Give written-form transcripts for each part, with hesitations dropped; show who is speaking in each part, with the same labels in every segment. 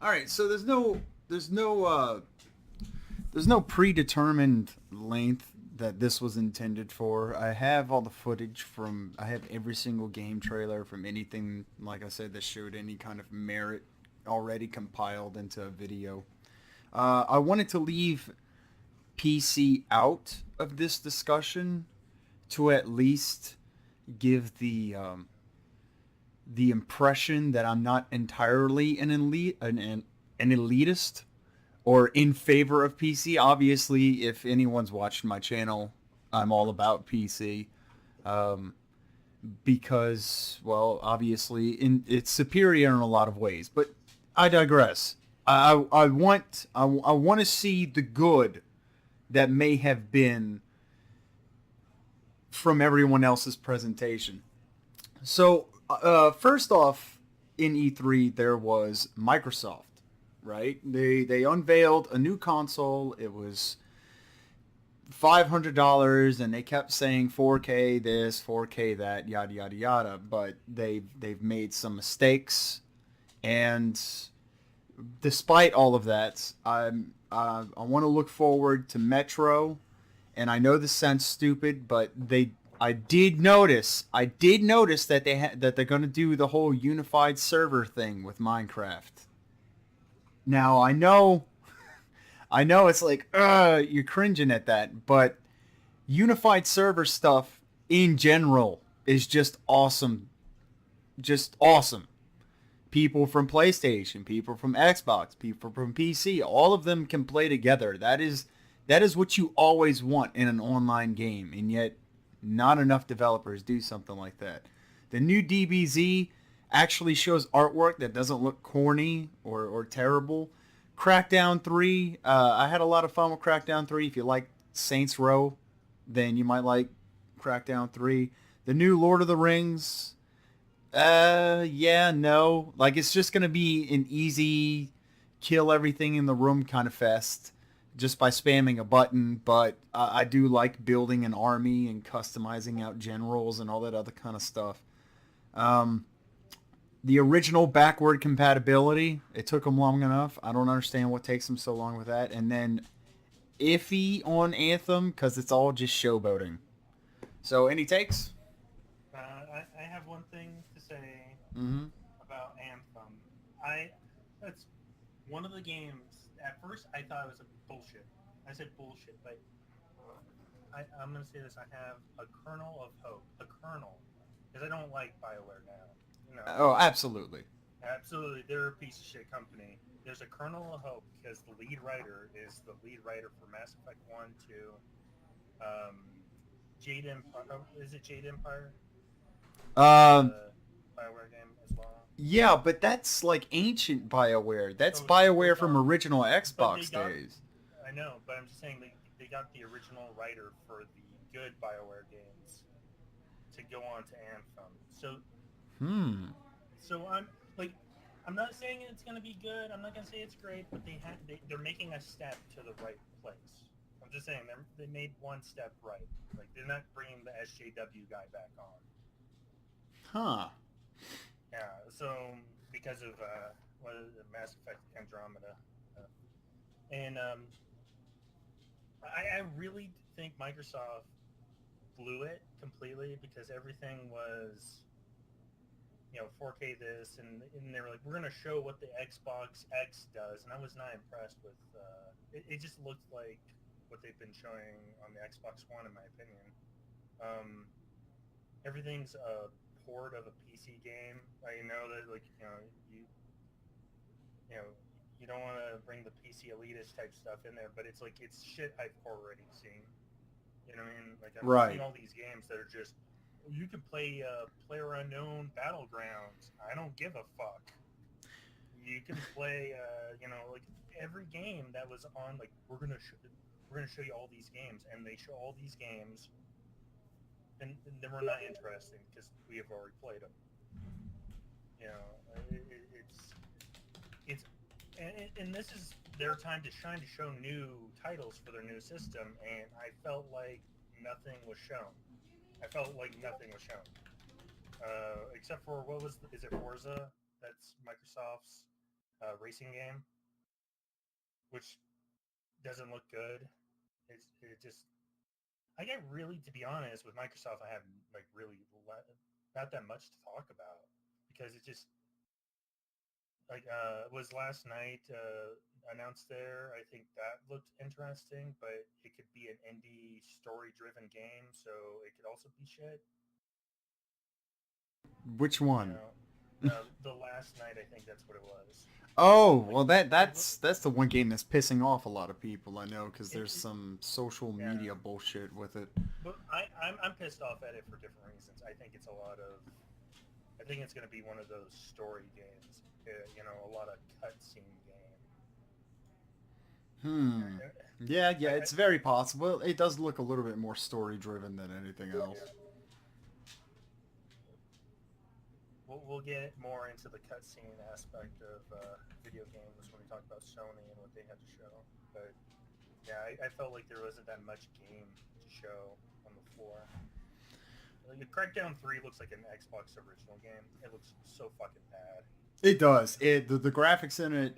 Speaker 1: All right, so there's no predetermined length that this was intended for. I have all the footage from. I have every single game trailer from anything, like I said, that showed any kind of merit already compiled into a video. I wanted to leave PC out of this discussion to at least give the impression that I'm not entirely an elitist or in favor of PC. Obviously, if anyone's watched my channel, I'm all about PC. Um, because, well, obviously, it's superior in a lot of ways. But I digress. I want to see the good that may have been from everyone else's presentation. So, first off, in E3 there was Microsoft, right? They unveiled a new console. It was $500, and they kept saying 4K this, 4K that, yada yada yada. But they've made some mistakes, and despite all of that, I want to look forward to Metro. And I know this sounds stupid, but I did notice that that they're going to do the whole unified server thing with Minecraft. Now I know it's like you're cringing at that, but unified server stuff in general is just awesome. Just awesome. People from PlayStation, people from Xbox, people from PC, all of them can play together. That is what you always want in an online game, and yet not enough developers do something like that. The new DBZ actually shows artwork that doesn't look corny or terrible. Crackdown 3, I had a lot of fun with Crackdown 3. If you like Saints Row, then you might like Crackdown 3. The new Lord of the Rings, yeah, no. Like, it's just going to be an easy kill everything in the room kind of fest just by spamming a button, but I do like building an army and customizing out generals and all that other kind of stuff. Um, the original backward compatibility, it took them long enough. I don't understand what takes them so long with that. And then iffy on Anthem because it's all just showboating. So, any takes?
Speaker 2: I have one thing to say
Speaker 1: Mm-hmm.
Speaker 2: about Anthem. I That's one of the games. At first, I thought it was a bullshit. I said bullshit, but I'm gonna say this. I have a kernel of hope. A kernel, because I don't like Bioware now. You know,
Speaker 1: Oh, absolutely.
Speaker 2: absolutely, they're a piece of shit company. There's a kernel of hope because the lead writer is the lead writer for Mass Effect 1, 2, um, Jade Empire. Oh, is it Jade Empire? That's
Speaker 1: Um,
Speaker 2: a Bioware game as well.
Speaker 1: yeah, but that's like ancient BioWare. That's
Speaker 2: Oh,
Speaker 1: BioWare
Speaker 2: it's
Speaker 1: from
Speaker 2: not.
Speaker 1: original
Speaker 2: But they
Speaker 1: Xbox
Speaker 2: got.
Speaker 1: days.
Speaker 2: I know, but I'm just saying they got the original writer for the good Bioware games to go on to Anthem.
Speaker 1: Hmm.
Speaker 2: So I'm like, I'm not saying it's gonna be good. I'm not gonna say it's great, but they're making a step to the right place. I'm just saying they made one step right. Like they're not bringing the SJW guy back on.
Speaker 1: Huh.
Speaker 2: Yeah. So because of what is it, Mass Effect Andromeda, and I really think Microsoft blew it completely because everything was 4K this, and they were like, we're gonna show what the Xbox X does, and I was not impressed with. It just looked like what they've been showing on the Xbox One, in my opinion. Um, Everything's a port of a PC game. I know that like you know you don't want to bring the PC elitist type stuff in there, but it's like it's shit I've already seen. You know what I mean? Like I'm seeing
Speaker 1: Right.
Speaker 2: all these games that are just you can play Player Unknown Battlegrounds. I don't give a fuck. You can play, like every game that was on. Like we're gonna show you all these games, and they show all these games, and then we're not interesting because we have already played them. You know, it's and this is their time to shine to show new titles for their new system, and I felt like nothing was shown. I felt like nothing was shown. Except for is it Forza? That's Microsoft's. racing game, which doesn't look good. It just I get really, to be honest, with Microsoft, I have like really not that much to talk about because it just like was last night announced there. I think that looked interesting, but it could be an indie story-driven game, so it could also be shit.
Speaker 1: Which
Speaker 2: You
Speaker 1: one?
Speaker 2: know, the last night I think that's what it was.
Speaker 1: Oh,
Speaker 2: Like
Speaker 1: well that
Speaker 2: it looked
Speaker 1: that's that's the one game that's pissing off a lot of people. I know because there's
Speaker 2: it
Speaker 1: some social
Speaker 2: yeah,
Speaker 1: media bullshit with it.
Speaker 2: but I'm pissed off at it for different reasons. I think it's a lot of I think it's going to be one of those story games. A lot of cutscene game.
Speaker 1: Hmm. Yeah, yeah, it's very possible. It does look a little bit more story driven than anything else.
Speaker 2: Yeah, we'll get more into the cutscene aspect of video games when we talk about Sony and what they had to show. But yeah, I felt like there wasn't that much game to show on the floor. Like, Crackdown 3 looks like an Xbox original game. It looks so fucking bad.
Speaker 1: It does. The graphics in it,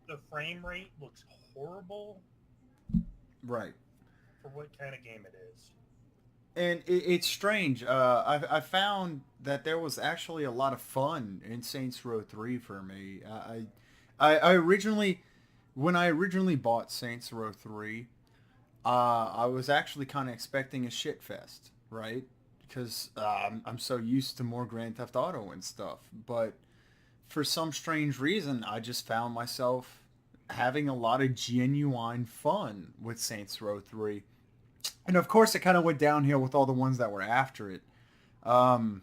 Speaker 2: The frame rate looks horrible
Speaker 1: right?
Speaker 2: for what kind of game it is.
Speaker 1: And it's strange. I found that there was actually a lot of fun in Saints Row 3 for me. I originally, when I originally bought Saints Row 3, I was actually kind of expecting a shit fest, right? Because I'm so used to more Grand Theft Auto and stuff. But for some strange reason, I just found myself having a lot of genuine fun with Saints Row 3. And of course, it kind of went downhill with all the ones that were after it. Um,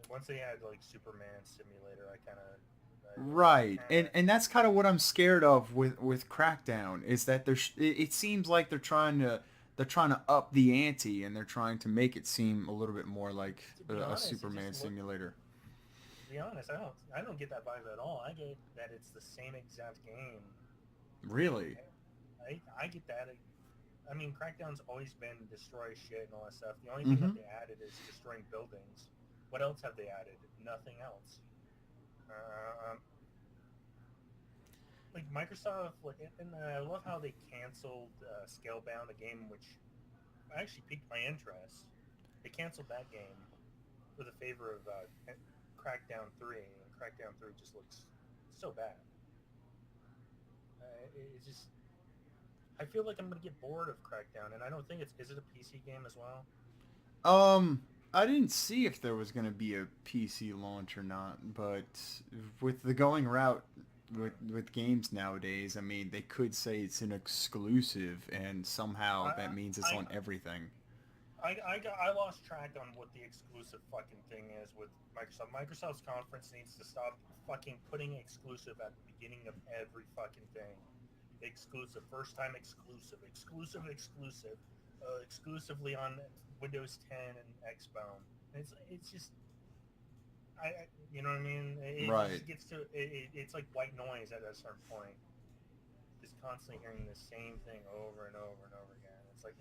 Speaker 2: Once they had like Superman Simulator, I kind of,
Speaker 1: right,
Speaker 2: kind
Speaker 1: and
Speaker 2: of,
Speaker 1: and that's kind of what I'm scared of with Crackdown is that it seems like they're trying to up the ante and they're trying to make it seem a little bit more like
Speaker 2: to
Speaker 1: a,
Speaker 2: be
Speaker 1: a
Speaker 2: honest, it
Speaker 1: Superman
Speaker 2: just looked.
Speaker 1: simulator.
Speaker 2: To be honest, I don't get that vibe at all. I get that it's the same exact game.
Speaker 1: Really?
Speaker 2: I get that. I mean, Crackdown's always been destroy shit and all that stuff. The only thing
Speaker 1: Mm-hmm.
Speaker 2: that they added is destroying buildings. What else have they added? Nothing else. Um, like Microsoft, like, and I love how they canceled Scalebound, a game which actually piqued my interest. They canceled that game for the favor of Crackdown 3, and Crackdown 3 just looks so bad. It's just I feel like I'm gonna get bored of Crackdown, and I don't think it's is it a PC game as well?
Speaker 1: Um, I didn't see if there was going to be a PC launch or not, but with the going route with games nowadays, I mean, they could say it's an exclusive, and somehow that
Speaker 2: I
Speaker 1: means it's
Speaker 2: I
Speaker 1: on everything.
Speaker 2: I lost track on what the exclusive fucking thing is with Microsoft. Microsoft's conference needs to stop fucking putting exclusive at the beginning of every fucking thing. Exclusive, first time exclusive, exclusively on Windows 10 and Xbone. It's just you know what I mean. It
Speaker 1: Right.
Speaker 2: just gets to it's like white noise at a certain point. Just constantly hearing the same thing over and over and over again. It's like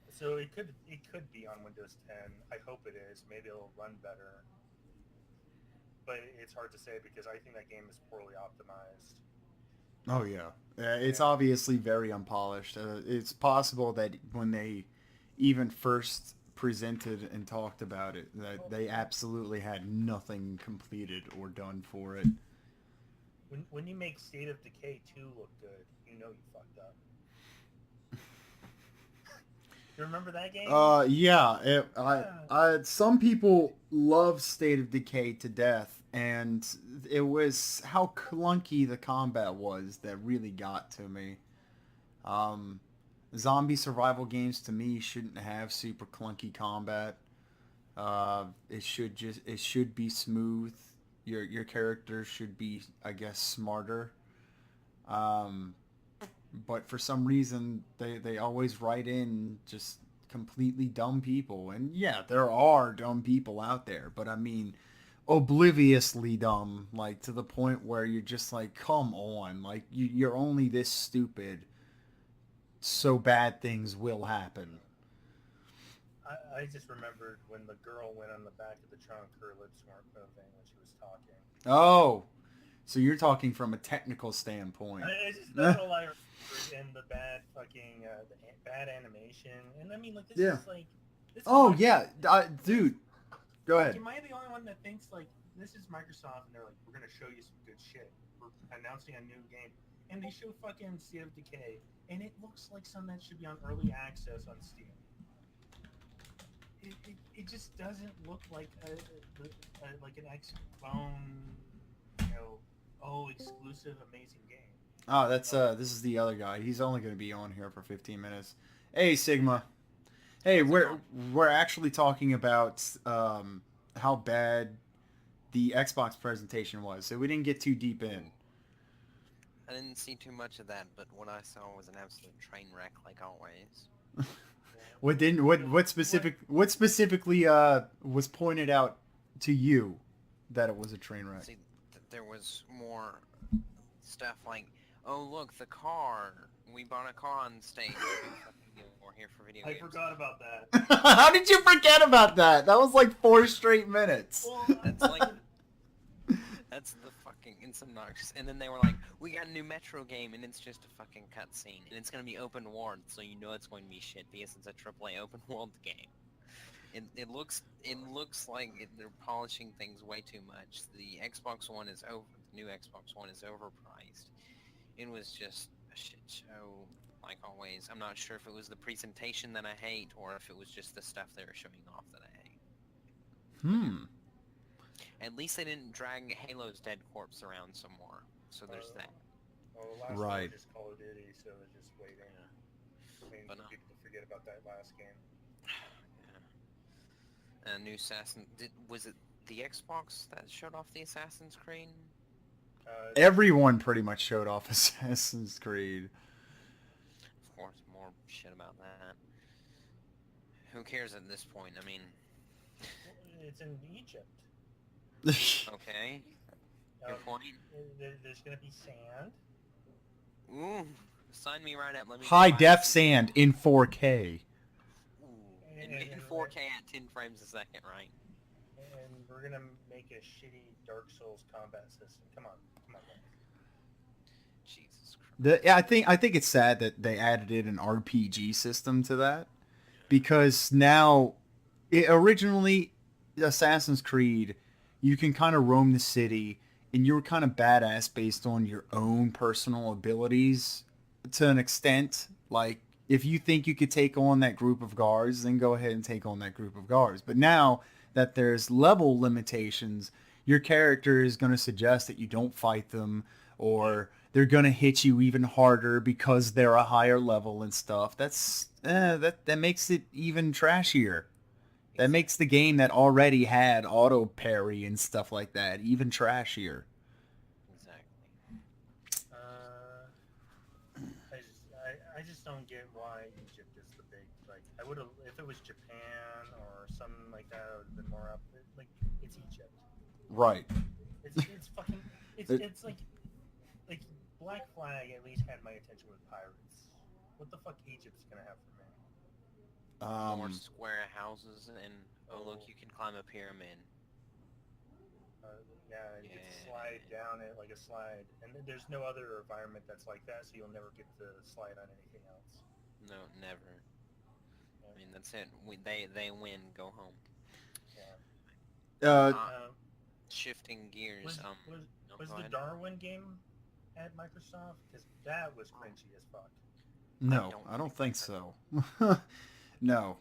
Speaker 2: so it could be on Windows 10. I hope it is. Maybe it'll run better, but it's hard to say because I think that game is poorly optimized.
Speaker 1: Oh yeah. It's
Speaker 2: Yeah,
Speaker 1: obviously very unpolished. It's possible that when they even first presented and talked about it, that
Speaker 2: well,
Speaker 1: they absolutely had nothing completed or done for it.
Speaker 2: when you make State of Decay 2 look good, you know you fucked up. You remember that game?
Speaker 1: Yeah.
Speaker 2: Yeah.
Speaker 1: Some people love State of Decay to death, and it was how clunky the combat was that really got to me. Um, Zombie survival games to me shouldn't have super clunky combat. It should be smooth. Your character should be, I guess, smarter. Um, but for some reason they always write in just completely dumb people, and yeah, there are dumb people out there, but I mean obliviously dumb, like to the point where you're just like, come on, like you're only this stupid, so bad things will happen.
Speaker 2: I just remembered when the girl went on the back of the trunk, her lips weren't moving when she was talking.
Speaker 1: Oh, So you're talking from a technical standpoint.
Speaker 2: It's just that's all I remember, and the bad fucking bad animation. And I mean, like this
Speaker 1: Yeah.
Speaker 2: is like this is
Speaker 1: Oh
Speaker 2: Microsoft.
Speaker 1: yeah, dude. Go
Speaker 2: Like,
Speaker 1: ahead.
Speaker 2: am I the only one that thinks like this is Microsoft and they're like, we're gonna show you some good shit. We're announcing a new game, and they show fucking State of Decay, and it looks like something that should be on early access on Steam. It just doesn't look like like an Xbone, exclusive amazing game.
Speaker 1: Oh, that's this is the other guy. He's only going to be on here for 15 minutes. Hey, Sigma. Hey, we're actually talking about how bad the Xbox presentation was, so we didn't get too deep in.
Speaker 3: I didn't see too much of that, but what I saw was an absolute train wreck, like always.
Speaker 1: What specifically was pointed out to you that it was a train wreck?
Speaker 3: See, there was more stuff like, oh look, the car. We bought a car on stage. We're here for video games.
Speaker 2: I forgot about that.
Speaker 1: How did you forget about that? That was like 4 straight minutes.
Speaker 2: Well,
Speaker 3: That's like, that's the fucking, it's obnoxious. And then they were like, we got a new Metro game, and it's just a fucking cutscene, and it's gonna be open world, so you know it's going to be shit because it's a AAA open world game. It looks like they're polishing things way too much. The Xbox One is over. The new Xbox One is overpriced. It was just a shit show, like always. I'm not sure if it was the presentation that I hate, or if it was just the stuff they were showing off that I hate. At least they didn't drag Halo's dead corpse around some more. So there's that.
Speaker 2: Well, the last
Speaker 1: Right.
Speaker 2: one was just Call of Duty, so they're just waiting. Waiting
Speaker 3: But
Speaker 2: for
Speaker 3: no.
Speaker 2: people to forget about that last game.
Speaker 3: Yeah. New Assassin. Was it the Xbox that showed off the Assassin's Creed?
Speaker 1: Everyone pretty much showed off Assassin's Creed.
Speaker 3: Of course, more shit about that. Who cares at this point? I mean,
Speaker 2: it's in Egypt.
Speaker 3: okay. Good point.
Speaker 2: There's gonna be sand.
Speaker 3: Ooh, sign me right up. Let me.
Speaker 1: High
Speaker 3: buy
Speaker 1: def
Speaker 3: it.
Speaker 1: sand in 4K.
Speaker 3: Ooh, in 4K at 10 frames a second, right?
Speaker 2: And we're gonna make a shitty Dark Souls combat system. Come on, guys.
Speaker 3: Jesus Christ.
Speaker 1: Yeah, I think it's sad that they added in an RPG system to that, because now, originally, Assassin's Creed, you can kind of roam the city and you're kind of badass based on your own personal abilities to an extent. Like, if you think you could take on that group of guards, then go ahead and take on that group of guards. But now that there's level limitations, your character is going to suggest that you don't fight them, or they're going to hit you even harder because they're a higher level and stuff. That makes it even trashier. That makes the game that already had auto parry and stuff like that even trashier.
Speaker 3: Exactly.
Speaker 2: I just don't get why Egypt is the big, like, I would have, if it was Japan or something like that, I would have been more up. Like, it's Egypt.
Speaker 1: Right.
Speaker 2: It's fucking, it's like Black Flag at least had my attention with pirates. What the fuck Egypt's gonna have for me?
Speaker 3: More square houses, and oh look, you can climb a pyramid.
Speaker 2: Yeah, you get to slide down it like a slide, and there's no other environment that's like that, so you'll never get to slide on anything else.
Speaker 3: No, never. I mean, that's it. They win. Go home.
Speaker 2: Yeah.
Speaker 3: Shifting gears.
Speaker 2: Was the Darwin game at Microsoft? Because that was cringy as fuck.
Speaker 1: No, I don't think so. No.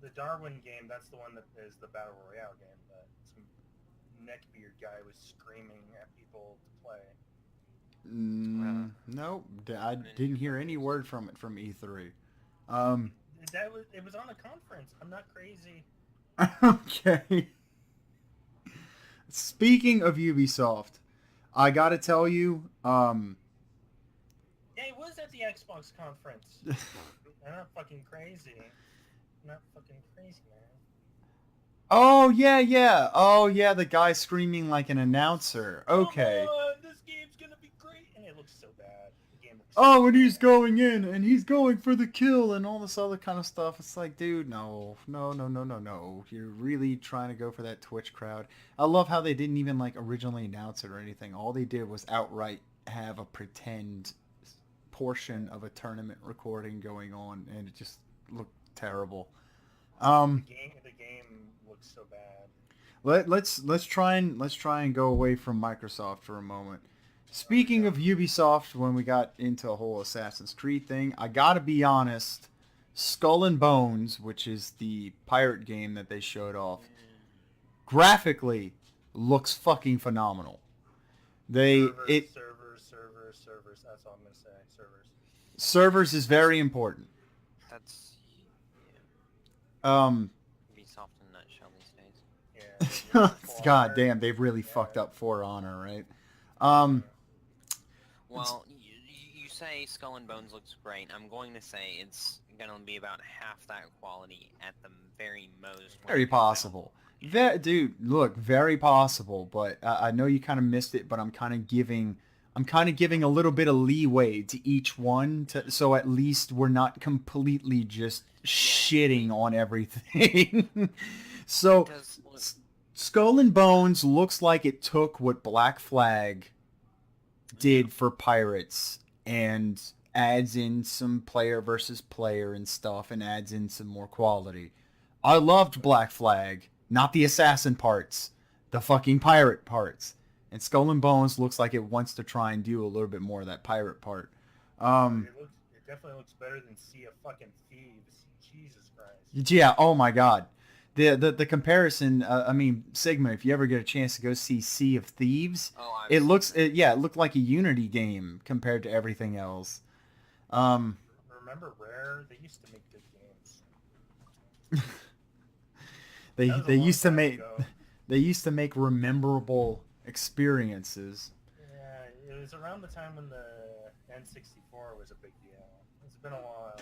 Speaker 2: The Darwin game, that's the one that is the Battle Royale game that some neckbeard guy was screaming at people to play.
Speaker 1: No, I didn't hear any word from it from E3.
Speaker 2: It was on a conference. I'm not crazy.
Speaker 1: Okay. Speaking of Ubisoft, I gotta tell you,
Speaker 2: Yeah, it was at the Xbox conference. I'm not fucking crazy. I'm not fucking crazy, man.
Speaker 1: Oh yeah, the guy screaming like an announcer. Okay.
Speaker 2: Come on, this game's gonna be great, and it looks so bad. The game looks
Speaker 1: oh, and he's going in, and he's going for the kill, and all this other kind of stuff. It's like, dude, no. You're really trying to go for that Twitch crowd. I love how they didn't even like originally announce it or anything. All they did was outright have a pretend portion of a tournament recording going on, and it just looked terrible. Um,
Speaker 2: The game looks so bad.
Speaker 1: let's try and go away from Microsoft for a moment. Speaking of Ubisoft, when we got into a whole Assassin's Creed thing, I gotta be honest, Skull and Bones, which is the pirate game that they showed off, graphically looks fucking phenomenal.
Speaker 2: Servers. That's all I'm gonna say. Servers.
Speaker 1: Servers is very important.
Speaker 3: That's
Speaker 1: Um,
Speaker 3: Ubisoft in a nutshell these days.
Speaker 2: Yeah.
Speaker 1: God damn, they've really fucked up For Honor, right? Um,
Speaker 3: Well, you say Skull and Bones looks great. I'm going to say it's gonna be about half that quality at the very most.
Speaker 1: very possible. Dude, look, very possible. But I know you kind of missed it. But I'm kind of giving a little bit of leeway to each one, so at least we're not completely just shitting on everything. So, Skull and Bones looks like it took what Black Flag did for Pirates and adds in some player versus player and stuff and adds in some more quality. I loved Black Flag, not the assassin parts, the fucking pirate parts. And Skull and Bones looks like it wants to try and do a little bit more of that pirate part.
Speaker 2: It definitely looks better than Sea of fucking Thieves. Jesus Christ.
Speaker 1: Yeah, oh my god. The comparison, I mean, Sigma, if you ever get a chance to go see Sea of Thieves, it looked like a Unity game compared to everything else.
Speaker 2: Remember Rare? They used to make good games.
Speaker 1: they used to make rememberable experiences.
Speaker 2: Yeah, it was around the time when the N64 was a big deal. It's been a while.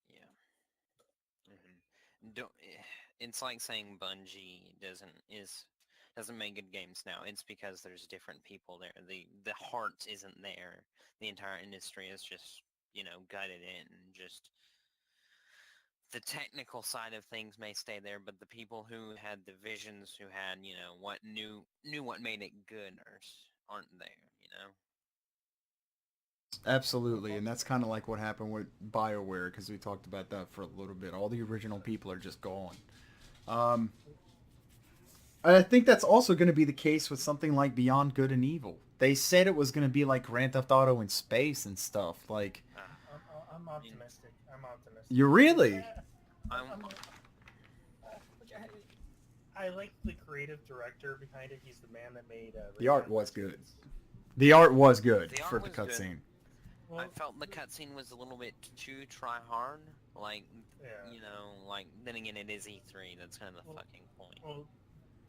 Speaker 3: Yeah. It's like saying Bungie doesn't make good games now. It's because there's different people there. The heart isn't there. The entire industry is just, gutted in and just the technical side of things may stay there, but the people who had the visions, who had, what knew what made it good aren't there.
Speaker 1: Absolutely, and that's kind of like what happened with BioWare, because we talked about that for a little bit. All the original people are just gone. I think that's also going to be the case with something like Beyond Good and Evil. They said it was going to be like Grand Theft Auto in space and stuff. Like,
Speaker 2: I'm optimistic.
Speaker 1: You really?
Speaker 2: Yeah, I like the creative director behind it. He's the man that made.
Speaker 1: The art was good. The art was good for the cutscene.
Speaker 3: Well, I felt the cutscene was a little bit too try hard. Like, then again, it is E3. That's kind of the fucking point.
Speaker 2: Well,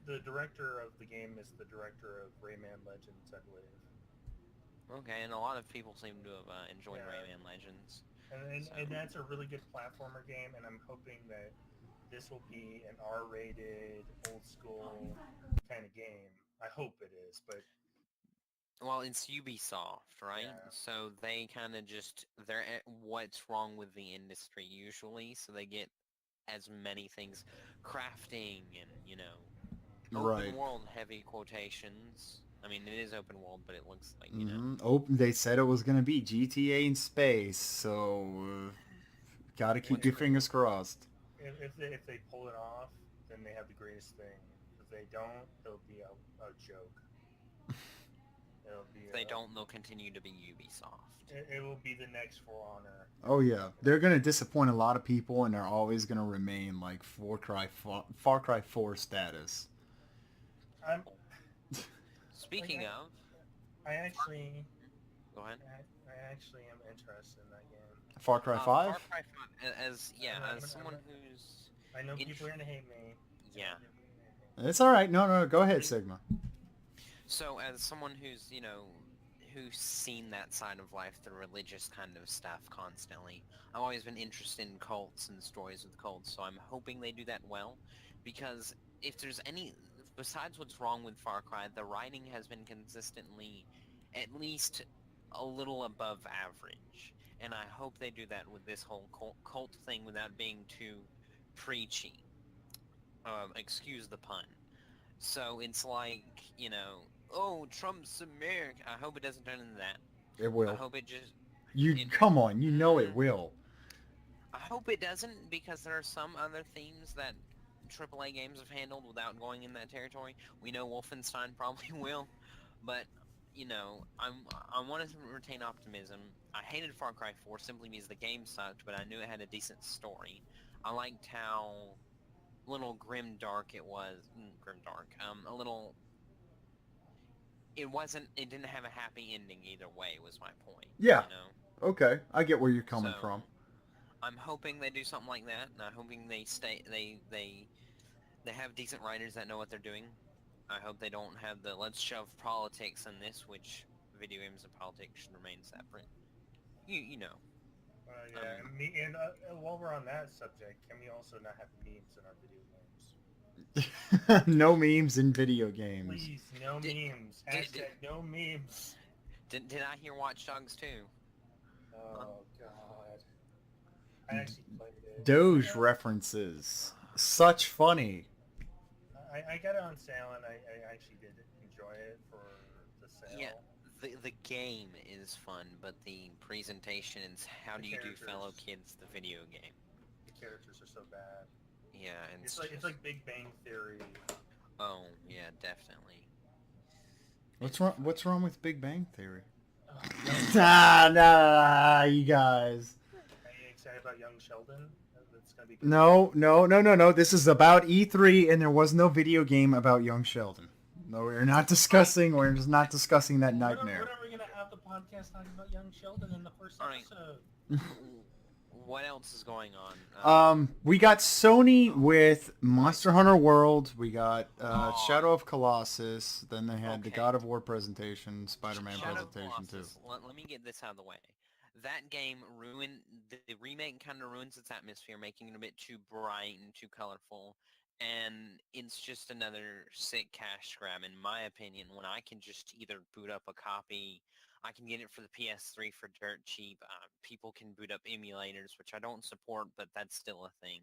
Speaker 2: the director of the game is the director of Rayman Legends, I believe.
Speaker 3: Okay, and a lot of people seem to have enjoyed Rayman Legends.
Speaker 2: And that's a really good platformer game, and I'm hoping that this will be an R-rated, old-school kind of game. I hope it is, but...
Speaker 3: Well, it's Ubisoft, right? Yeah. So they kind of they're at what's wrong with the industry usually, so they get as many things, crafting and, open world heavy quotations. I mean, it is open world, but it looks like,
Speaker 1: They said it was going to be GTA in space, so gotta keep your fingers crossed.
Speaker 2: If they pull it off, then they have the greatest thing. If they don't, it'll be a joke.
Speaker 3: If they don't, they'll continue to be Ubisoft.
Speaker 2: It will be the next For Honor.
Speaker 1: Oh yeah, they're gonna disappoint a lot of people, and they're always gonna remain like Far Cry 4 status.
Speaker 3: Speaking of,
Speaker 2: I actually.
Speaker 3: Go ahead.
Speaker 2: I actually am interested in that game.
Speaker 1: Far Cry 5.
Speaker 3: Far Cry 5, as someone who's.
Speaker 2: I know people are gonna hate me.
Speaker 3: Yeah.
Speaker 1: It's all right. No, go ahead, Sigma.
Speaker 3: So, as someone who's, who's seen that side of life, the religious kind of stuff constantly, I've always been interested in cults and stories with cults, so I'm hoping they do that well, because if there's besides what's wrong with Far Cry, the writing has been consistently at least a little above average. And I hope they do that with this whole cult thing without being too preachy. Excuse the pun. So it's like, oh, Trump's America. I hope it doesn't turn into that.
Speaker 1: It
Speaker 3: I
Speaker 1: will.
Speaker 3: hope it just...
Speaker 1: You
Speaker 3: It,
Speaker 1: come on, you know it will.
Speaker 3: I hope it doesn't, because there are some other themes that AAA games have handled without going in that territory. We know Wolfenstein probably will, but I want to retain optimism. I hated Far Cry 4 simply because the game sucked, but I knew it had a decent story. I liked how little grim dark it was. Grim dark. A little. It wasn't. It didn't have a happy ending either way. Was my point.
Speaker 1: Yeah.
Speaker 3: You know.
Speaker 1: Okay, I get where you're coming
Speaker 3: So
Speaker 1: from.
Speaker 3: I'm hoping they do something like that, and I'm hoping they stay. They have decent writers that know what they're doing. I hope they don't have the let's shove politics in this, which video games and politics should remain separate. You know.
Speaker 2: Yeah, and while we're on that subject, can we also not have memes in our video games?
Speaker 1: No memes in video games.
Speaker 2: Please, no memes. Hashtag no memes.
Speaker 3: Did I hear Watch Dogs 2?
Speaker 2: Oh, God. I actually played it.
Speaker 1: Doge references. Such funny.
Speaker 2: I got it on sale, and I actually did enjoy it for the sale.
Speaker 3: Yeah, the game is fun, but the presentation is how do you do fellow kids the video game?
Speaker 2: The characters are so bad.
Speaker 3: Yeah, and
Speaker 2: it's like Big Bang Theory.
Speaker 3: Oh yeah, definitely.
Speaker 1: What's wrong with Big Bang Theory?
Speaker 2: Nah,
Speaker 1: you guys.
Speaker 2: Are you excited about Young Sheldon? That's gonna be good.
Speaker 1: No. This is about E3, and there was no video game about Young Sheldon. No, we're not discussing. We're just not discussing that nightmare.
Speaker 2: When are we gonna have the podcast talking about Young Sheldon in the first episode?
Speaker 3: What else is going on?
Speaker 1: We got Sony with Monster Hunter World. We got Shadow of Colossus. Then they had the God of War presentation, Spider-Man presentation too.
Speaker 3: Let me get this out of the way. That game ruined the remake. Kind of ruins its atmosphere, making it a bit too bright and too colorful. And it's just another sick cash grab, in my opinion, when I can just either boot up a copy. I can get it for the PS3 for dirt cheap. People can boot up emulators, which I don't support, but that's still a thing.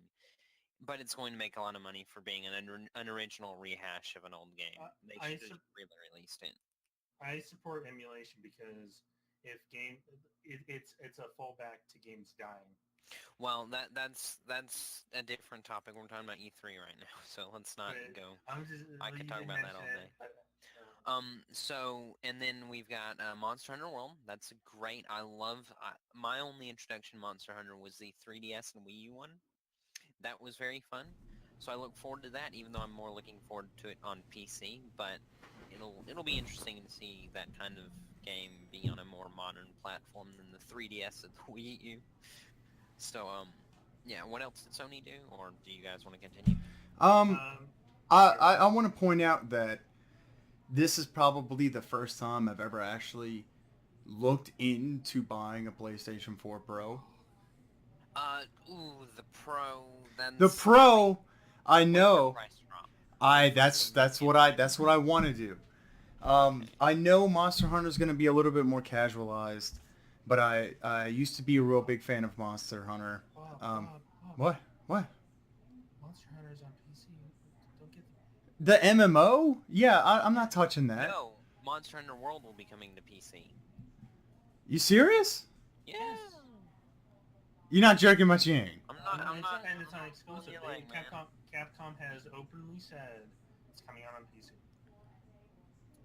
Speaker 3: But it's going to make a lot of money for being an original rehash of an old game. They should have really released it.
Speaker 2: I support emulation because it's a fallback to games dying.
Speaker 3: Well, that's a different topic. We're talking about E3 right now, so let's not go. I could talk about that all day. And then we've got Monster Hunter World. That's great. My only introduction to Monster Hunter was the 3DS and Wii U one. That was very fun. So I look forward to that, even though I'm more looking forward to it on PC. But it'll be interesting to see that kind of game be on a more modern platform than the 3DS and the Wii U. So, yeah, what else did Sony do, or do you guys want to continue?
Speaker 1: I want to point out that this is probably the first time I've ever actually looked into buying a PlayStation 4 Pro.
Speaker 3: The Pro.
Speaker 1: The Pro, I know. That's what I want to do. I know Monster Hunter is going to be a little bit more casualized. But I used to be a real big fan of Monster Hunter. What?
Speaker 2: Monster Hunter's on PC. Don't get
Speaker 1: the MMO? Yeah, I'm not touching that.
Speaker 3: No, Monster Hunter World will be coming to PC.
Speaker 1: You serious?
Speaker 3: Yes.
Speaker 1: You're not joking my chain.
Speaker 2: I'm not. And it's not exclusive. Capcom has openly said it's coming out on PC.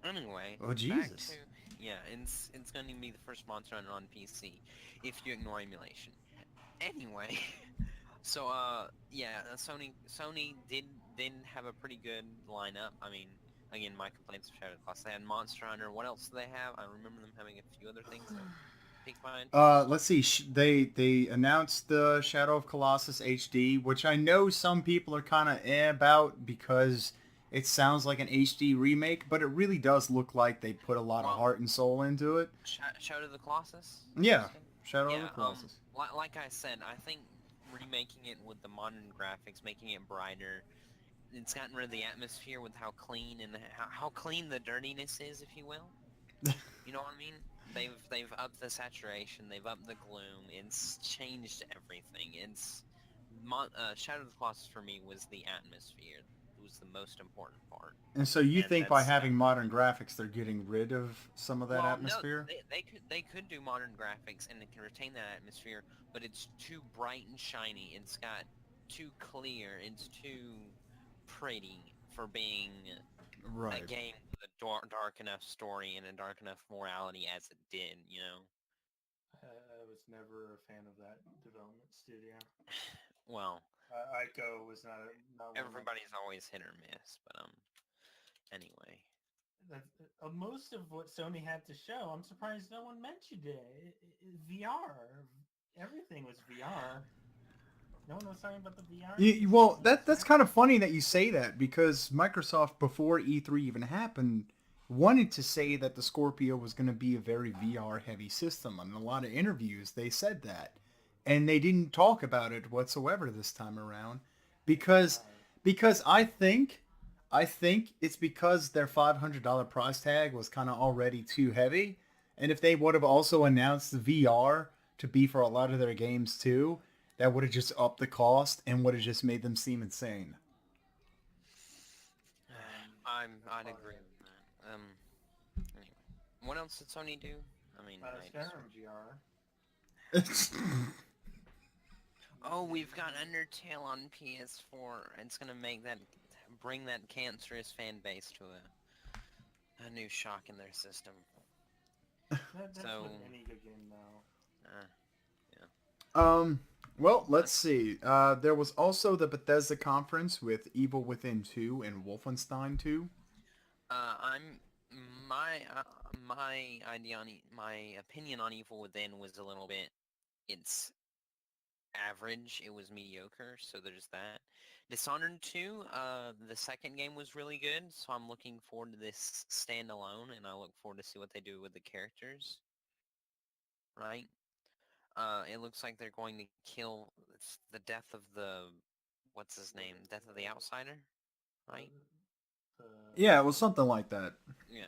Speaker 3: Anyway.
Speaker 1: Oh Jesus.
Speaker 3: Yeah, it's going to be the first Monster Hunter on PC, if you ignore emulation. Anyway, so yeah, Sony didn't have a pretty good lineup. I mean, again, my complaints of Shadow of the Colossus. They had Monster Hunter. What else do they have? I remember them having a few other things that piqued my interest.
Speaker 1: Let's see. They announced the Shadow of Colossus HD, which I know some people are kind of about because it sounds like an HD remake, but it really does look like they put a lot of heart and soul into it.
Speaker 3: Shadow of the Colossus?
Speaker 1: Yeah, Shadow of the Colossus.
Speaker 3: Like I said, I think remaking it with the modern graphics, making it brighter, it's gotten rid of the atmosphere with how clean and how clean the dirtiness is, if you will. You know what I mean? They've upped the saturation, they've upped the gloom. It's changed everything. Shadow of the Colossus for me was the atmosphere. It was the most important part,
Speaker 1: And so you
Speaker 3: and
Speaker 1: think by
Speaker 3: that's
Speaker 1: having modern graphics, they're getting rid of some of that
Speaker 3: well, no,
Speaker 1: atmosphere?
Speaker 3: they could do modern graphics and it can retain that atmosphere, but it's too bright and shiny. It's got too clear. It's too pretty for being a
Speaker 1: Right.
Speaker 3: game with a dark enough story and a dark enough morality as it did. You know.
Speaker 2: I was never a fan of that development studio.
Speaker 3: Well,
Speaker 2: Ico was not one of my.
Speaker 3: everybody's always hit or miss, but anyway.
Speaker 2: Most of what Sony had to show, I'm surprised no one mentioned it. VR. Everything was VR. No one was talking about the VR.
Speaker 1: Well, that's kind of funny that you say that because Microsoft before E3 even happened wanted to say that the Scorpio was going to be a very VR heavy system. In a lot of interviews, they said that, and they didn't talk about it whatsoever this time around
Speaker 2: Thank
Speaker 1: because
Speaker 2: God.
Speaker 1: I think it's because their $500 price tag was kind of already too heavy, and if they would have also announced the VR to be for a lot of their games too, that would have just upped the cost and would have just made them seem insane.
Speaker 3: I'd
Speaker 2: Part of
Speaker 3: agree
Speaker 2: it.
Speaker 3: with that. Anyway, what else did Sony do? I mean, I just
Speaker 2: Skyrim VR.
Speaker 3: oh, we've got Undertale on PS4. It's gonna bring that cancerous fan base to a new shock in their system.
Speaker 2: That's with
Speaker 3: So,
Speaker 2: any good game though.
Speaker 3: uh, yeah.
Speaker 1: um, well, let's
Speaker 3: That's
Speaker 1: see. There was also the Bethesda conference with Evil Within 2 and Wolfenstein 2.
Speaker 3: I'm my opinion on Evil Within was a little bit. It's average. It was mediocre, so there's that. Dishonored 2, the second game was really good, so I'm looking forward to this standalone, and I look forward to see what they do with the characters, right? It looks like they're going to kill the death of what's his name? Death of the Outsider,
Speaker 2: The,
Speaker 3: right?
Speaker 2: the
Speaker 1: Yeah, it was something like that.
Speaker 3: Yeah.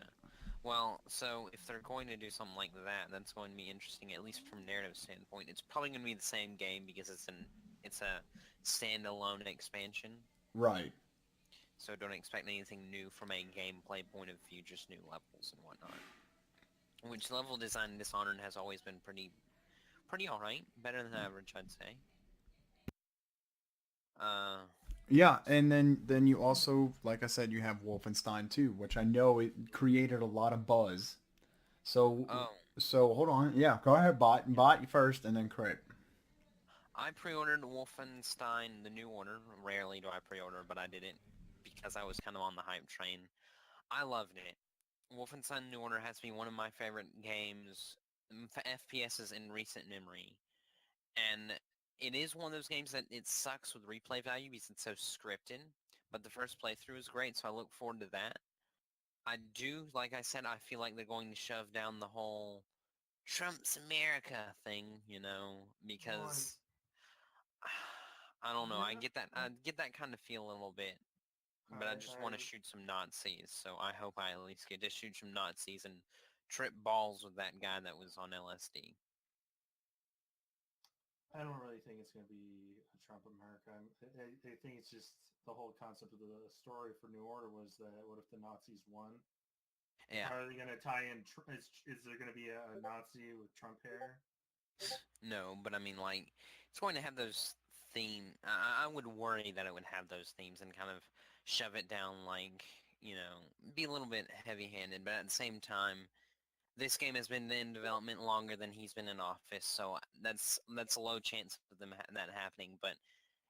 Speaker 3: Well, so if they're going to do something like that, that's going to be interesting, at least from narrative standpoint. It's probably going to be the same game because it's a standalone expansion.
Speaker 1: Right.
Speaker 3: So don't expect anything new from a gameplay point of view, just new levels and whatnot. Which level design in Dishonored has always been pretty alright. Better than average, I'd say. Uh,
Speaker 1: Yeah, and then you also, like I said, you have Wolfenstein 2, which I know it created a lot of buzz. So
Speaker 3: oh,
Speaker 1: so hold on. Yeah, go ahead, bot first, and then crit.
Speaker 3: I pre-ordered Wolfenstein The New Order. Rarely do I pre-order, but I did it because I was kind of on the hype train. I loved it. Wolfenstein New Order has to be one of my favorite games, for FPSs in recent memory. And it is one of those games that it sucks with replay value because it's so scripted. But the first playthrough is great, so I look forward to that. I do, like I said, I feel like they're going to shove down the whole Trump's America thing,
Speaker 2: well,
Speaker 3: because I don't know.
Speaker 2: yeah.
Speaker 3: I get that kind of feel a little bit, but I just want to shoot some Nazis. So I hope I at least get to shoot some Nazis and trip balls with that guy that was on LSD.
Speaker 2: I don't really think it's going to be a Trump America. I think it's just the whole concept of the story for New Order was that what if the Nazis won?
Speaker 3: Yeah,
Speaker 2: Are they going to tie in? Is there going to be a Nazi with Trump hair?
Speaker 3: no, but I mean, like, it's going to have those I would worry that it would have those themes and kind of shove it down, like, be a little bit heavy-handed, but at the same time, this game has been in development longer than he's been in office, so that's a low chance of that happening. But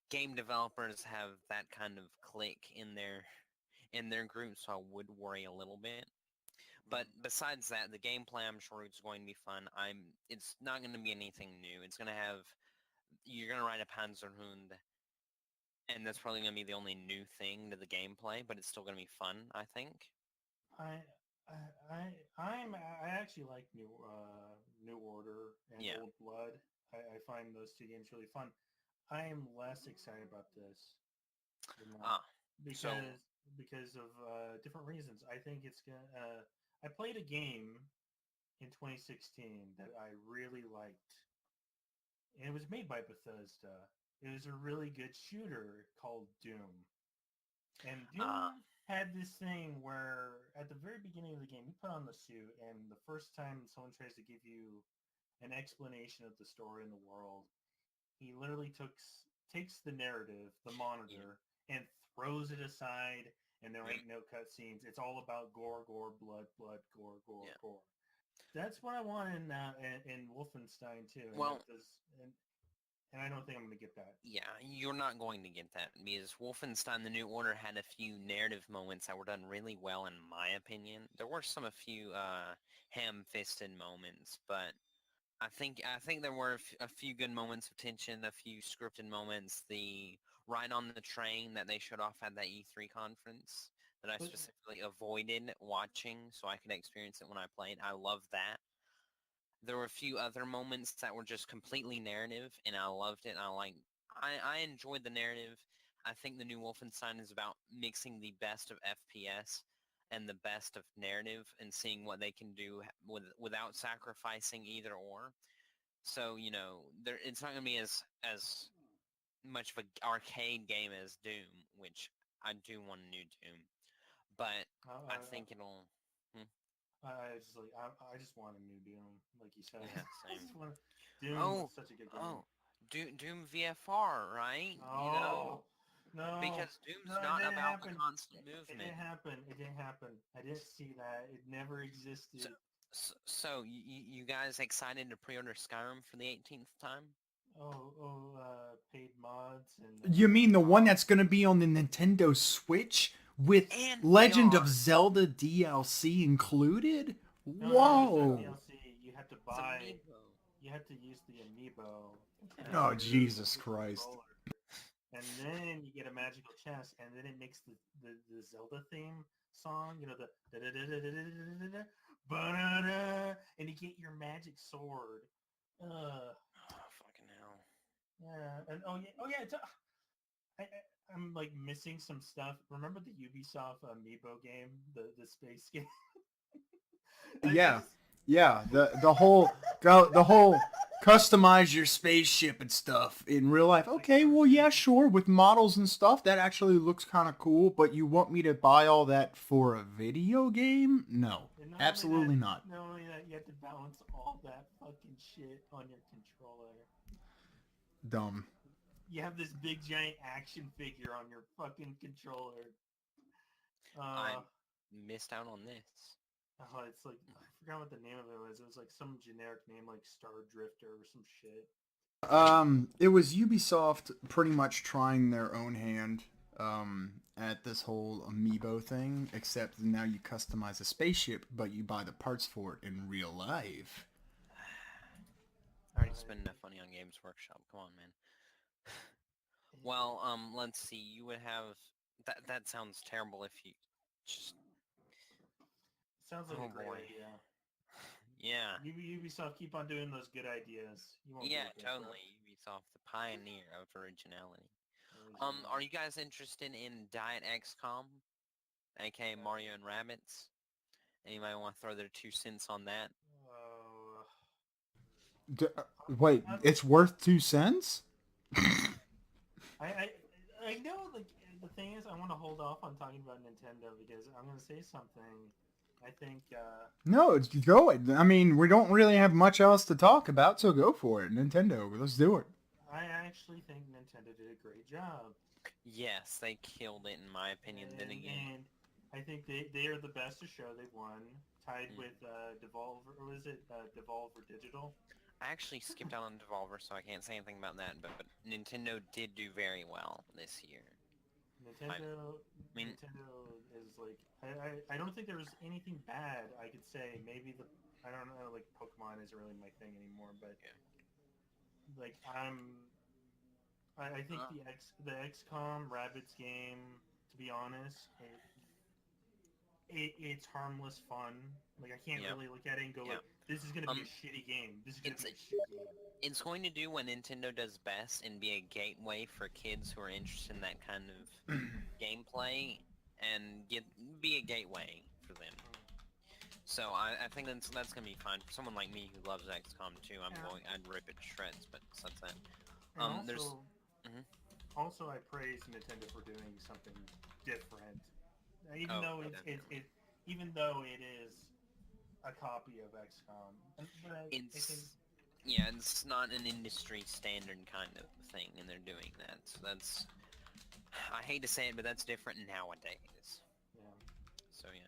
Speaker 3: game developers have that kind of clique in their group, so I would worry a little bit. But besides that, the gameplay I'm sure is going to be fun. It's not going to be anything new. You're going to ride a Panzerhund, and that's probably going to be the only new thing to the gameplay, but it's still going to be fun, I think.
Speaker 2: I I actually like New Order and
Speaker 3: Yeah.
Speaker 2: Old Blood. I find those two games really fun. I am less excited about this than that
Speaker 3: Ah, so
Speaker 2: because of different reasons. I think it's gonna. I played a game in 2016 that I really liked, and it was made by Bethesda. It was a really good shooter called Doom. And
Speaker 3: Uh,
Speaker 2: Doom had this thing where at the very beginning of the game, you put on the suit, and the first time someone tries to give you an explanation of the story in the world, he literally takes the narrative, the
Speaker 3: yeah,
Speaker 2: monitor, and throws it aside, and there
Speaker 3: yeah,
Speaker 2: ain't no cutscenes. It's all about gore, gore, blood, blood, gore, gore,
Speaker 3: yeah.
Speaker 2: gore. That's what I want in Wolfenstein too, and
Speaker 3: Well,
Speaker 2: that does, and I don't think I'm gonna get that.
Speaker 3: yeah, you're not going to get that because Wolfenstein: The New Order had a few narrative moments that were done really well, in my opinion. There were a few ham-fisted moments, but I think there were a few good moments of tension, a few scripted moments. The ride on the train that they showed off at that E3 conference that I
Speaker 2: But
Speaker 3: specifically avoided watching so I could experience it when I played. I love that. There were a few other moments that were just completely narrative, and I loved it. I enjoyed the narrative. I think the new Wolfenstein is about mixing the best of FPS and the best of narrative and seeing what they can do without sacrificing either or. So, it's not going to be as much of an arcade game as Doom, which I do want a new Doom. But
Speaker 2: I,
Speaker 3: I
Speaker 2: I,
Speaker 3: think it'll... Hmm,
Speaker 2: I just want a new Doom, like you said.
Speaker 3: yeah,
Speaker 2: I
Speaker 3: same.
Speaker 2: just want Doom was
Speaker 3: Oh,
Speaker 2: such a good game.
Speaker 3: oh, Doom VFR, right?
Speaker 2: Oh no,
Speaker 3: Because Doom's
Speaker 2: no, it
Speaker 3: not
Speaker 2: didn't
Speaker 3: about the
Speaker 2: happen.
Speaker 3: constant
Speaker 2: It
Speaker 3: movement.
Speaker 2: didn't happen. It didn't happen. I didn't see that. It never
Speaker 3: So,
Speaker 2: existed.
Speaker 3: so you guys excited to pre-order Skyrim for the 18th time?
Speaker 2: Paid mods and
Speaker 1: You mean the one that's going to be on the Nintendo Switch with
Speaker 3: And
Speaker 1: Legend
Speaker 3: VR.
Speaker 1: of Zelda DLC included?
Speaker 2: no, it's not
Speaker 1: Whoa.
Speaker 2: DLC. You have to
Speaker 3: It's
Speaker 2: buy.
Speaker 3: Amiibo.
Speaker 2: You have to use the amiibo to connect
Speaker 1: Oh,
Speaker 2: to
Speaker 1: Jesus
Speaker 2: your
Speaker 1: Christ.
Speaker 2: controller, and then you get a magical chest, and then it makes the Zelda theme song. You know the da da da da da da da da da, and you get your magic sword. Uh,
Speaker 3: Oh, fucking hell.
Speaker 2: yeah, and oh yeah, I'm like missing some stuff. Remember the Ubisoft Amiibo game, the space game? I
Speaker 1: Yeah.
Speaker 2: just
Speaker 1: Yeah, the whole customize your spaceship and stuff in real life.
Speaker 2: like
Speaker 1: Okay, well yeah,
Speaker 2: cartoon.
Speaker 1: sure, with models and stuff, that actually looks kind of cool, but you want me to buy all that for a video game? No.
Speaker 2: And
Speaker 1: Absolutely not.
Speaker 2: not only that, you have to balance all that fucking shit on your controller.
Speaker 1: Dumb.
Speaker 2: You have this big giant action figure on your fucking controller.
Speaker 3: I
Speaker 2: Uh,
Speaker 3: missed out on this.
Speaker 2: it's like I forgot what the name of it was. It was like some generic name, like Star Drifter or some shit.
Speaker 1: It was Ubisoft pretty much trying their own hand at this whole amiibo thing, except now you customize a spaceship, but you buy the parts for it in real life.
Speaker 3: I already spent
Speaker 2: I,
Speaker 3: enough money on Games Workshop. Come on, man. Well, let's see. You would have... That sounds terrible if you just...
Speaker 2: sounds like a
Speaker 3: Oh,
Speaker 2: great
Speaker 3: boy.
Speaker 2: idea.
Speaker 3: Yeah.
Speaker 2: Ubisoft, keep on doing those good ideas. You won't be
Speaker 3: Yeah,
Speaker 2: looking for
Speaker 3: totally. Ubisoft, the pioneer of originality. Are you
Speaker 2: originality.
Speaker 3: guys interested in Diet XCOM, aka Mario and Rabbids? Anybody want to throw their 2 cents on that?
Speaker 2: Oh,
Speaker 1: D- Wait, it's worth 2 cents?
Speaker 2: I, I I know like the thing is I want to hold off on talking about Nintendo because I'm gonna say something. I think
Speaker 1: No, it's go. I mean, we don't really have much else to talk about, so go for it. Nintendo, let's do it.
Speaker 2: I actually think Nintendo did a great job,
Speaker 3: Yes, they killed it in my opinion. Then again,
Speaker 2: and I think they are the best to show. They won, tied
Speaker 3: mm,
Speaker 2: with Devolver. Or was it Devolver Digital?
Speaker 3: I actually skipped out on Devolver, so I can't say anything about that. But Nintendo did do very well this year. I
Speaker 2: Nintendo
Speaker 3: mean,
Speaker 2: Nintendo is like I don't think there was anything bad I could say. Maybe the I don't know like Pokemon isn't really my thing anymore, but
Speaker 3: yeah.
Speaker 2: like I think the XCOM Rabbids game, to be honest, it's harmless fun. Like I can't
Speaker 3: Yeah,
Speaker 2: really look at it and go
Speaker 3: yeah.
Speaker 2: like, this is gonna be a
Speaker 3: Um,
Speaker 2: shitty game. This is gonna
Speaker 3: it's
Speaker 2: be a shit game.
Speaker 3: it's going to do what Nintendo does best and be a gateway for kids who are interested in that kind of gameplay and be a gateway for them. So I think that's gonna be fine for someone like me who loves XCOM 2. I'd rip it to shreds, but that's that.
Speaker 2: And
Speaker 3: There's.
Speaker 2: also,
Speaker 3: Mhm.
Speaker 2: also I praise Nintendo for doing something different, even
Speaker 3: Oh,
Speaker 2: though
Speaker 3: definitely.
Speaker 2: even though it is a copy of XCOM. But I think
Speaker 3: It's yeah, it's not an industry standard kind of thing, and they're doing that. So that's I hate to say it, but that's different nowadays.
Speaker 2: yeah.
Speaker 3: So yeah.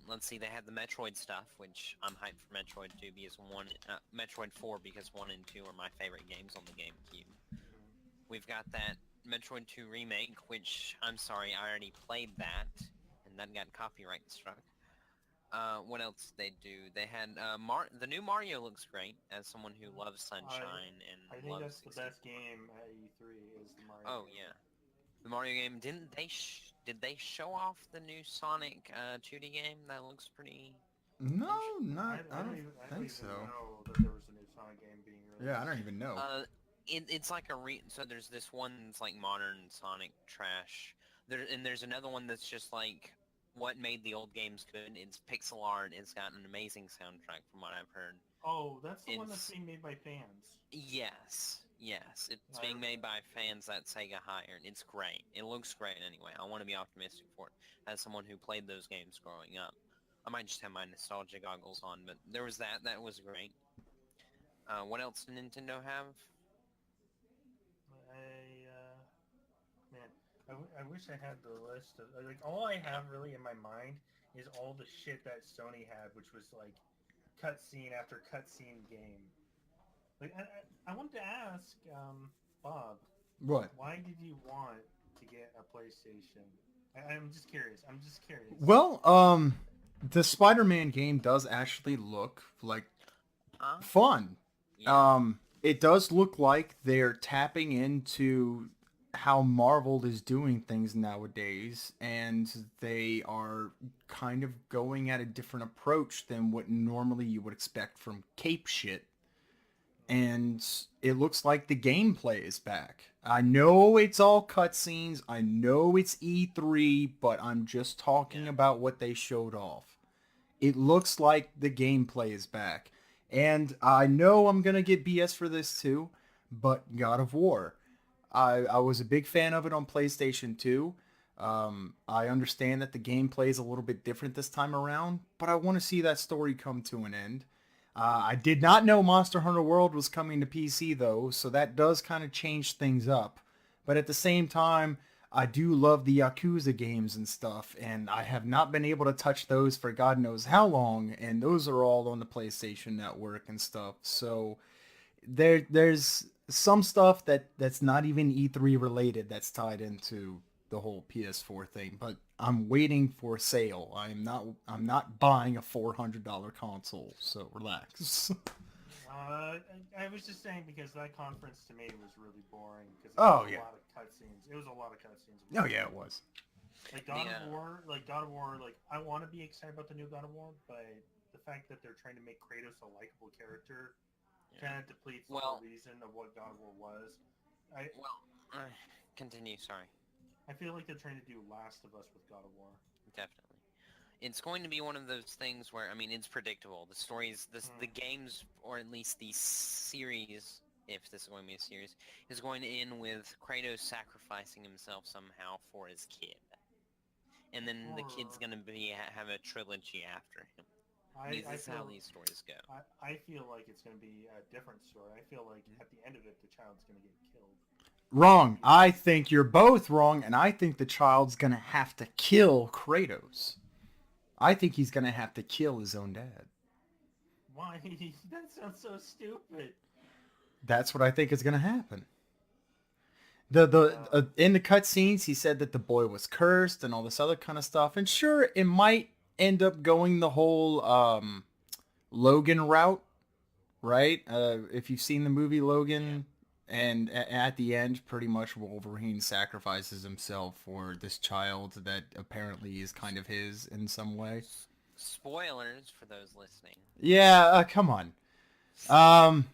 Speaker 3: Let's see. They had the Metroid stuff, which I'm hyped for Metroid 2 because Metroid 4 because 1 and 2 are my favorite games on the GameCube.
Speaker 2: Mhm.
Speaker 3: We've got that Metroid 2 remake, which I'm sorry, I already played that, and that got copyright struck. What else did they do? They had the new Mario looks great as someone who loves Sunshine
Speaker 2: I
Speaker 3: and
Speaker 2: think
Speaker 3: loves
Speaker 2: that's the best
Speaker 3: 64.
Speaker 2: game at E3 is the Mario
Speaker 3: Oh
Speaker 2: game.
Speaker 3: yeah, the Mario game. Did they show off the new Sonic 2D game? That looks pretty
Speaker 1: No,
Speaker 3: interesting.
Speaker 1: not. I don't
Speaker 2: I don't
Speaker 1: think
Speaker 2: even
Speaker 1: so.
Speaker 2: know that there was a new Sonic game being
Speaker 1: Yeah, I
Speaker 2: released.
Speaker 1: don't even know.
Speaker 3: It's like so there's this one that's like modern Sonic trash. There's another one that's just like what made the old games good. It's pixel art. It's got an amazing soundtrack from what I've heard.
Speaker 2: Oh, that's the one that's
Speaker 3: It's
Speaker 2: being made by fans.
Speaker 3: yes. It's
Speaker 2: I
Speaker 3: being made by fans that Sega hired. It's great. It looks great anyway. I want to be optimistic for it as someone who played those games growing up. I might just have my nostalgia goggles on, but there was that. That was great. What else did Nintendo have?
Speaker 2: Man, I wish I had the list of like all I have really in my mind is all the shit that Sony had, which was like cutscene after cutscene game. Like I wanted to ask Bob,
Speaker 1: What?
Speaker 2: why did you want to get a PlayStation? I'm just curious. I'm just curious.
Speaker 1: Well, the Spider-Man game does actually look like
Speaker 3: Huh?
Speaker 1: fun.
Speaker 3: Yeah.
Speaker 1: It does look like they're tapping into how Marvel is doing things nowadays, and they are kind of going at a different approach than what normally you would expect from Cape shit. And it looks like the gameplay is back. I know it's all cutscenes. I know it's E3, but I'm just talking
Speaker 3: Yeah.
Speaker 1: about what they showed off. It looks like the gameplay is back. And I know I'm going to get BS for this too, but God of War. I was a big fan of it on PlayStation 2. I understand that the gameplay is a little bit different this time around, but I want to see that story come to an end. I did not know Monster Hunter World was coming to PC though, so that does kind of change things up. But at the same time, I do love the Yakuza games and stuff, and I have not been able to touch those for God knows how long, and those are all on the PlayStation Network and stuff. So there's some stuff that's not even E3 related that's tied into the whole PS4 thing, but I'm waiting for a sale. I'm not buying a $400 console, so relax.
Speaker 2: I was just saying because that conference to me was really boring because it
Speaker 1: Oh
Speaker 2: was a
Speaker 1: yeah.
Speaker 2: lot of cutscenes. It was a lot of cutscenes.
Speaker 1: Oh yeah, it was.
Speaker 2: Like
Speaker 3: The
Speaker 2: God of War, like I want to be excited about the new God of War, but the fact that they're trying to make Kratos a likable character
Speaker 3: yeah.
Speaker 2: kind of depletes the whole
Speaker 3: Well,
Speaker 2: reason of what God of War was. I
Speaker 3: well. Continue. Sorry.
Speaker 2: I feel like they're trying to do Last of Us with God of War.
Speaker 3: Definitely. It's going to be one of those things where I mean it's predictable. The stories, the
Speaker 2: Mm.
Speaker 3: games, or at least the series, if this is going to be a series, is going to end with Kratos sacrificing himself somehow for his kid, and then the kid's
Speaker 2: Or
Speaker 3: going to be have a trilogy after him. Because
Speaker 2: I
Speaker 3: this is how
Speaker 2: feel
Speaker 3: these stories go.
Speaker 2: I feel like it's going to be a different story. I feel like at the end of it, the child's going to get killed.
Speaker 1: Wrong.
Speaker 2: He's
Speaker 1: I think you're both wrong, and I think the child's gonna have to kill Kratos. I think he's gonna have to kill his own dad.
Speaker 2: why that sounds so stupid.
Speaker 1: That's what I think is gonna happen. The
Speaker 2: Uh,
Speaker 1: in the cutscenes, he said that the boy was cursed and all this other kind of stuff. And sure, it might end up going the whole Logan route, right? If you've seen the movie
Speaker 3: Yeah.
Speaker 1: Logan, and at the end, pretty much Wolverine sacrifices himself for this child that apparently is kind of his in some way.
Speaker 3: Spoilers for those listening.
Speaker 1: Yeah, come on. Um,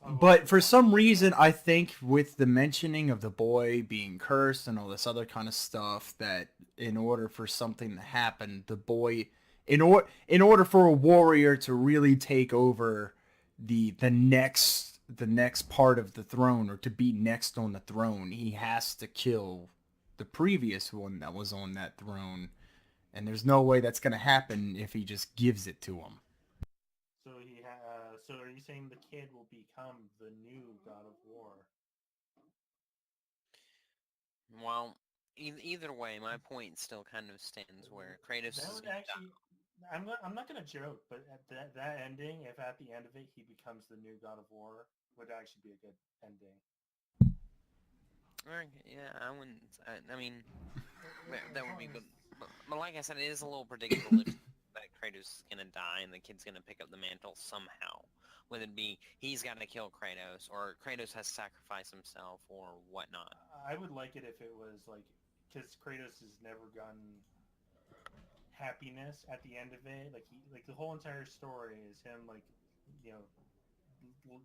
Speaker 2: I've already
Speaker 1: but for
Speaker 2: watched
Speaker 1: some
Speaker 2: it,
Speaker 1: reason,
Speaker 2: so
Speaker 1: I think with the mentioning of the boy being cursed and all this other kind of stuff, that in order for something to happen, the boy In order for a warrior to really take over the next part of the throne, or to be next on the throne, he has to kill the previous one that was on that throne, and there's no way that's gonna happen if he just gives it to him.
Speaker 2: So are you saying the kid will become the new God of War?
Speaker 3: Well, either way, my point still kind of stands where Kratos
Speaker 2: That
Speaker 3: is
Speaker 2: would
Speaker 3: gonna die.
Speaker 2: actually. I'm not gonna joke, but at that ending, if at the end of it he becomes the new God of War, would actually be a good ending.
Speaker 3: Yeah, I wouldn't. I mean, that
Speaker 2: As
Speaker 3: would
Speaker 2: long
Speaker 3: be
Speaker 2: as
Speaker 3: good. But like I said, it is a little predictable if that Kratos is gonna die and the kid's gonna pick up the mantle somehow. Whether it be he's got to kill Kratos, or Kratos has to sacrifice himself, or whatnot.
Speaker 2: I would like it if it was like, because Kratos has never gotten happiness at the end of it. Like the whole entire story is him like, you know,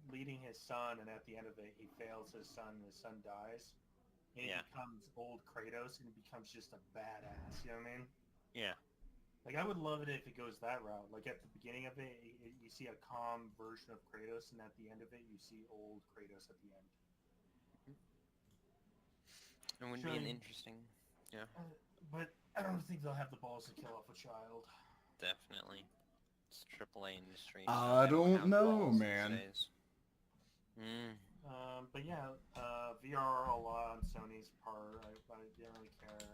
Speaker 2: leading his son, and at the end of it he fails his son, and his son dies, and he
Speaker 3: Yeah,
Speaker 2: becomes old Kratos, and he becomes just a badass. You know what I mean?
Speaker 3: yeah.
Speaker 2: Like I would love it if it goes that route. Like at the beginning of it, you see a calm version of Kratos, and at the end of it, you see old Kratos at the end.
Speaker 3: It would be an
Speaker 2: Showing,
Speaker 3: interesting. Yeah,
Speaker 2: but I don't think they'll have the balls to kill off a child.
Speaker 3: definitely. It's AAA industry, so
Speaker 1: I
Speaker 3: they don't
Speaker 1: don't
Speaker 3: have the
Speaker 1: know,
Speaker 3: balls these
Speaker 1: man.
Speaker 3: days. Mm.
Speaker 2: But yeah, VR a lot on Sony's part. I didn't really care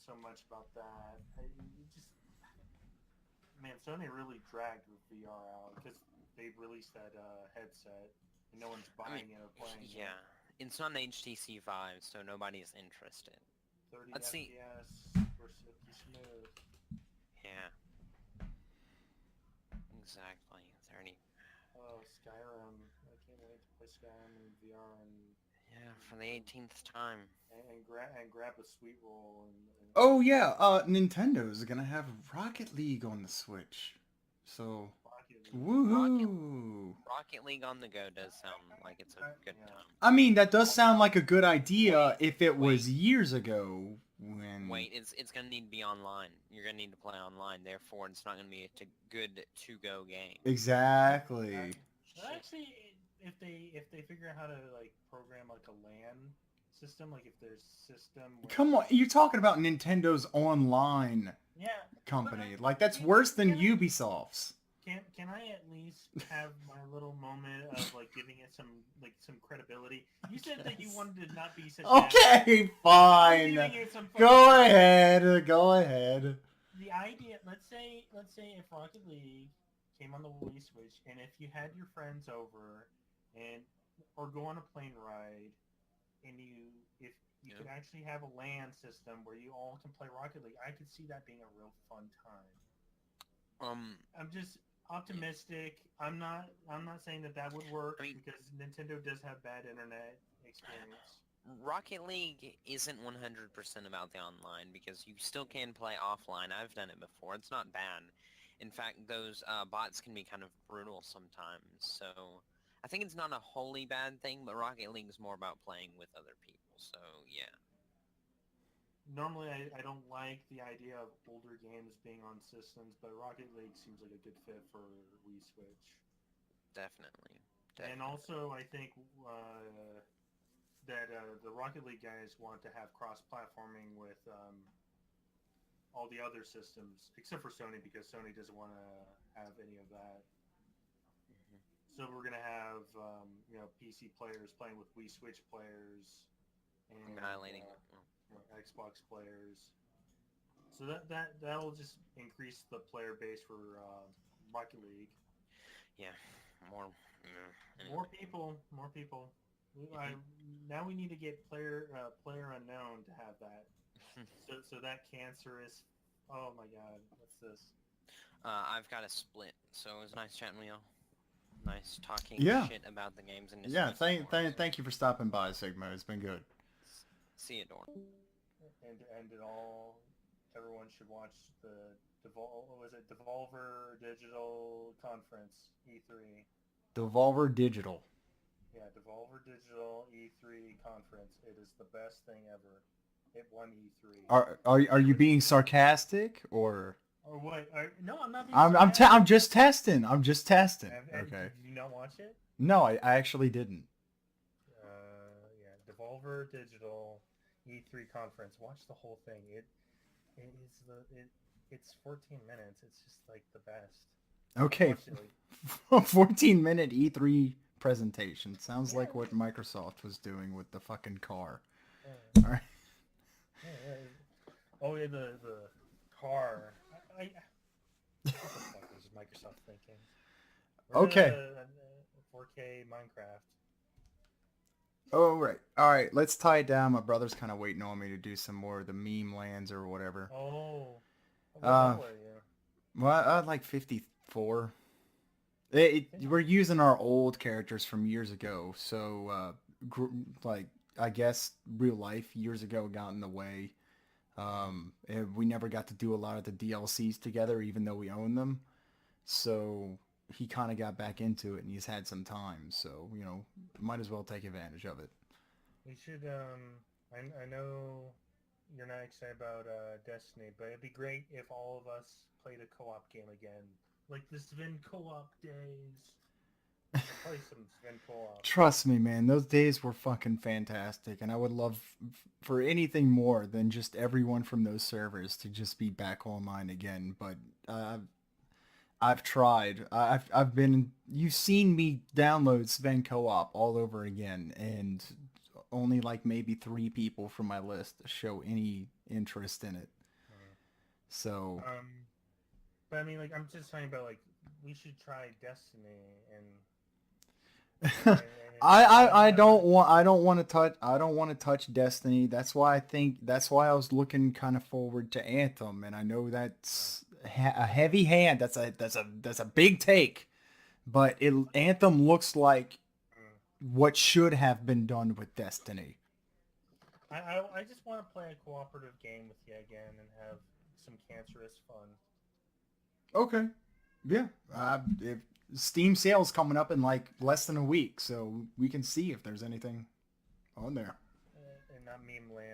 Speaker 2: so much about that. Just man, Sony really dragged with VR out because they released that headset and no one's
Speaker 3: I mean,
Speaker 2: buying it or playing it.
Speaker 3: yeah. It's not an HTC Vive, so nobody's interested.
Speaker 2: 30
Speaker 3: Let's see.
Speaker 2: FPS, we're silky smooth.
Speaker 3: Yeah, exactly. 30.
Speaker 2: Oh, Skyrim! I can't wait to play Skyrim in VR
Speaker 3: Yeah, for the 18th time.
Speaker 2: and grab a sweet roll and
Speaker 1: Oh yeah, Nintendo's gonna have Rocket League on the Switch. So,
Speaker 2: Rocket League.
Speaker 3: Rocket
Speaker 1: woohoo!
Speaker 3: Rocket League on the go does sound like it's a good
Speaker 2: Yeah.
Speaker 3: time.
Speaker 1: I mean, that does sound like a good
Speaker 3: Wait,
Speaker 1: idea if it was
Speaker 3: wait,
Speaker 1: years ago when.
Speaker 3: wait. It's gonna need to be online. You're gonna need to play online. Therefore, it's not gonna be a good to-go game.
Speaker 2: Uh,
Speaker 1: Exactly.
Speaker 3: Shit.
Speaker 2: Actually, if they figure out how to like program like a LAN system, like if there's system where
Speaker 1: Come on, you're talking about Nintendo's online
Speaker 2: yeah, but
Speaker 1: company. Like, that's
Speaker 2: can,
Speaker 1: worse than
Speaker 2: can I
Speaker 1: Ubisoft's.
Speaker 2: can I at least have my little moment of like giving it some credibility? You said that you wanted to not be such an asshole.
Speaker 1: Okay,
Speaker 2: I'm giving
Speaker 1: fine.
Speaker 2: it some fucking
Speaker 1: Go
Speaker 2: credit.
Speaker 1: ahead. Go ahead.
Speaker 2: The idea, let's say if Rocket League came on the Wii Switch, and if you had your friends over, and or go on a plane ride, and if you
Speaker 3: Yeah.
Speaker 2: could actually have a LAN system where you all can play Rocket League, I could see that being a real fun time.
Speaker 3: Um.
Speaker 2: I'm just optimistic. I'm not saying that would work
Speaker 3: I mean,
Speaker 2: because Nintendo does have bad internet experience.
Speaker 3: Rocket League isn't 100% about the online because you still can play offline. I've done it before. It's not bad. In fact, those bots can be kind of brutal sometimes. So I think it's not a wholly bad thing, but Rocket League is more about playing with other people. So yeah,
Speaker 2: Normally, I don't like the idea of older games being on systems, but Rocket League seems like a good fit for Wii Switch.
Speaker 3: definitely,
Speaker 2: And
Speaker 3: definitely.
Speaker 2: also, I think that the Rocket League guys want to have cross-platforming with all the other systems, except for Sony, because Sony doesn't want to have any of that.
Speaker 3: Hmm.
Speaker 2: So we're gonna have PC players playing with Wii Switch players and
Speaker 3: Annihilating.
Speaker 2: Xbox players. So that'll just increase the player base for Rocket League.
Speaker 3: Yeah, more. Anyway.
Speaker 2: More people, more people.
Speaker 3: Hmm.
Speaker 2: Now we need to get player unknown to have that. So that cancerous. Oh my God, what's this?
Speaker 3: I've got a split, so it was nice chatting with y'all. Nice talking
Speaker 1: Yeah.
Speaker 3: shit about the games industry
Speaker 1: Yeah,
Speaker 3: some
Speaker 1: thank,
Speaker 3: more.
Speaker 1: thank, thank you for stopping by, Sigma. It's been good.
Speaker 3: See you, Dorn.
Speaker 2: And it all. Everyone should watch the was it Devolver Digital Conference E3.
Speaker 1: Devolver Digital.
Speaker 2: Yeah, Devolver Digital E3 Conference. It is the best thing ever. It won E3.
Speaker 1: Are you being sarcastic or?
Speaker 2: Or what? No, I'm not being
Speaker 1: I'm just testing. I'm just testing. Okay.
Speaker 2: Did you not watch it?
Speaker 1: No, I actually didn't.
Speaker 2: Yeah, Devolver Digital E3 conference. Watch the whole thing. It's 14 minutes. It's just like the best.
Speaker 1: Okay. 14-minute E3 presentation. Sounds like what Microsoft was doing with the fucking car.
Speaker 2: Yeah.
Speaker 1: All right.
Speaker 2: Yeah. Oh yeah, the car. What the fuck was Microsoft thinking?
Speaker 1: Okay.
Speaker 2: 4K Minecraft.
Speaker 1: Oh, right. All right. Let's tie it down. My brother's kind of waiting on me to do some more of the meme lands or whatever.
Speaker 2: Oh. What level are you?
Speaker 1: Well, I like 54. We're using our old characters from years ago, so like I guess real life years ago got in the way. And we never got to do a lot of the DLCs together, even though we own them. So he kind of got back into it, and he's had some time. So might as well take advantage of it.
Speaker 2: We should. I know you're not excited about Destiny, but it'd be great if all of us played a co-op game again, like the Sven co-op days. Play some Sven co-op.
Speaker 1: Trust me, man, those days were fucking fantastic, and I would love for anything more than just everyone from those servers to just be back online again. But I've tried. I've been. You've seen me download Sven co-op all over again, and only like maybe 3 people from my list show any interest in it. So.
Speaker 2: But I mean, like, I'm just talking about like we should try Destiny and.
Speaker 1: I don't want to touch Destiny. That's why I was looking kind of forward to Anthem, and I know that's a heavy hand. That's a big take, but Anthem looks like what should have been done with Destiny.
Speaker 2: I just want to play a cooperative game with you again and have some cancerous fun.
Speaker 1: Okay, yeah. If Steam sale's coming up in like less than a week, so we can see if there's anything on there.
Speaker 2: And not meme land.